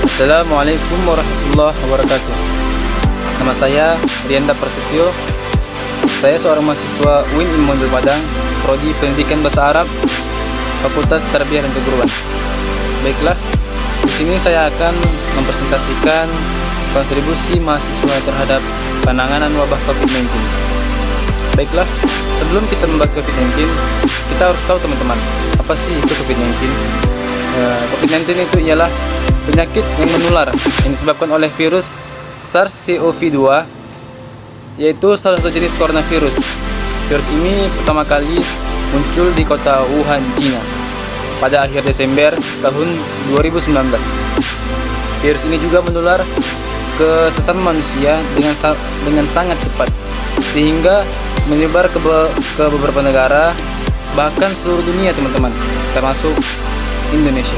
Assalamualaikum warahmatullahi wabarakatuh. Nama saya Rianda Prasetyo. Saya seorang mahasiswa UIN Ilmu Modul Padang, Prodi Pendidikan Bahasa Arab, Fakultas Tarbiyah dan Keguruan. Baiklah, di sini saya akan mempresentasikan kontribusi mahasiswa terhadap penanganan wabah COVID-19. Baiklah, sebelum kita membahas COVID-19, kita harus tahu teman-teman, apa sih itu COVID-19? COVID-19 itu ialah penyakit yang menular yang disebabkan oleh virus SARS-CoV-2, yaitu salah satu jenis coronavirus. Virus ini pertama kali muncul di kota Wuhan, China pada akhir Desember tahun 2019. Virus ini juga menular ke sesama manusia dengan sangat cepat, sehingga menyebar ke beberapa negara, bahkan seluruh dunia teman-teman, termasuk Indonesia.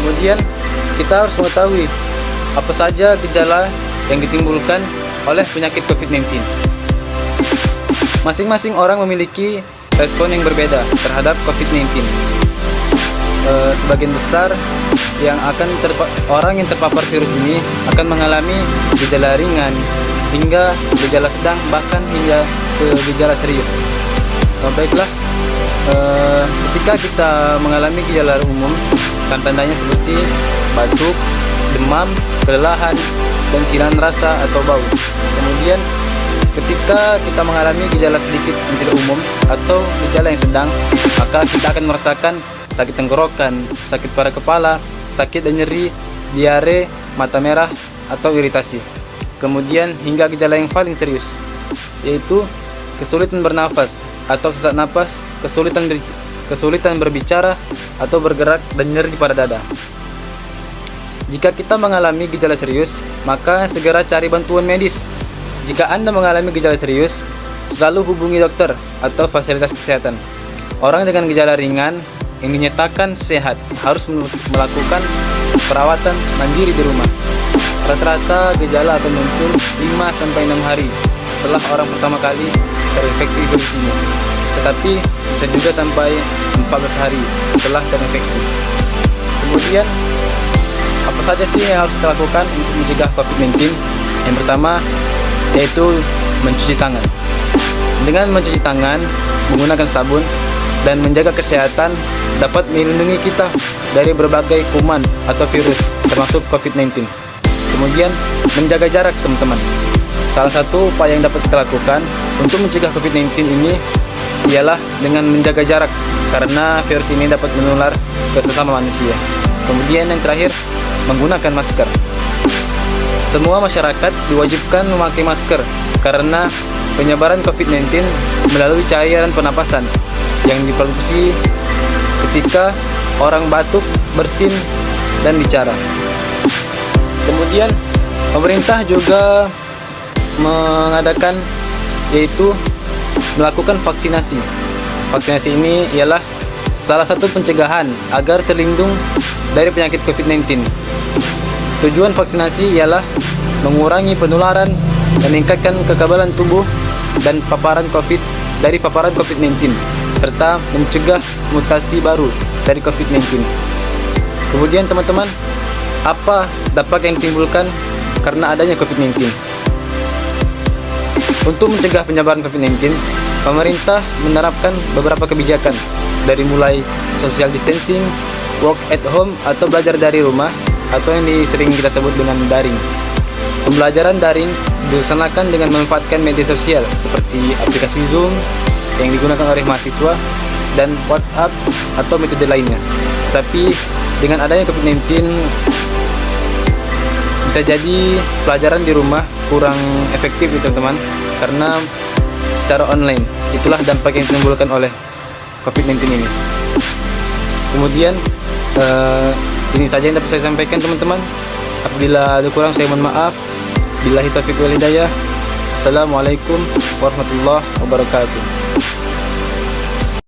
Kemudian kita harus mengetahui apa saja gejala yang ditimbulkan oleh penyakit COVID-19. Masing-masing orang memiliki respon yang berbeda terhadap COVID-19. Sebagian besar orang yang terpapar virus ini akan mengalami gejala ringan hingga gejala sedang, bahkan hingga ke gejala serius. Baiklah, ketika kita mengalami gejala umum, tanda-tandanya seperti batuk, demam, kelelahan, dan kehilangan rasa atau bau. Kemudian ketika kita mengalami gejala sedikit yang tidak umum atau gejala yang sedang, maka kita akan merasakan sakit tenggorokan, sakit pada kepala, sakit dan nyeri, diare, mata merah, atau iritasi. Kemudian hingga gejala yang paling serius, yaitu kesulitan bernafas atau sesak napas, kesulitan berbicara atau bergerak, dan nyeri pada dada. Jika kita mengalami gejala serius, maka segera cari bantuan medis. Jika Anda mengalami gejala serius, selalu hubungi dokter atau fasilitas kesehatan. Orang dengan gejala ringan yang dinyatakan sehat harus melakukan perawatan mandiri di rumah. Rata-rata gejala akan muncul 5-6 hari setelah orang pertama kali terinfeksi virus ini, tetapi bisa juga sampai 14 hari setelah terinfeksi. Kemudian, apa saja sih yang harus kita lakukan untuk mencegah COVID-19? Yang pertama, yaitu mencuci tangan. Dengan mencuci tangan, menggunakan sabun, dan menjaga kesehatan dapat melindungi kita dari berbagai kuman atau virus, termasuk COVID-19. Kemudian, menjaga jarak teman-teman. Salah satu upaya yang dapat kita lakukan untuk mencegah COVID-19 ini ialah dengan menjaga jarak, karena virus ini dapat menular ke sesama manusia. Kemudian yang terakhir, menggunakan masker. Semua masyarakat diwajibkan memakai masker karena penyebaran COVID-19 melalui cairan pernapasan yang diproduksi ketika orang batuk, bersin, dan bicara. Kemudian pemerintah juga mengadakan, yaitu melakukan vaksinasi. Vaksinasi ini ialah salah satu pencegahan agar terlindung dari penyakit COVID-19. Tujuan vaksinasi ialah mengurangi penularan, meningkatkan kekebalan tubuh dan paparan COVID-19, serta mencegah mutasi baru dari COVID-19. Kemudian teman-teman, apa dampak yang ditimbulkan karena adanya COVID-19? Untuk mencegah penyebaran COVID-19, pemerintah menerapkan beberapa kebijakan, dari mulai social distancing, work at home atau belajar dari rumah, atau yang sering kita sebut dengan daring. Pembelajaran daring dilaksanakan dengan memanfaatkan media sosial seperti aplikasi Zoom yang digunakan oleh mahasiswa dan WhatsApp atau metode lainnya. Tapi dengan adanya COVID-19, bisa jadi pelajaran di rumah kurang efektif teman-teman, karena secara online. Itulah dampak yang ditimbulkan oleh COVID-19 ini. Kemudian ini saja yang dapat saya sampaikan teman-teman. Apabila ada kurang, saya mohon maaf. Billahi taufiq wal hidayah. Assalamualaikum warahmatullahi wabarakatuh.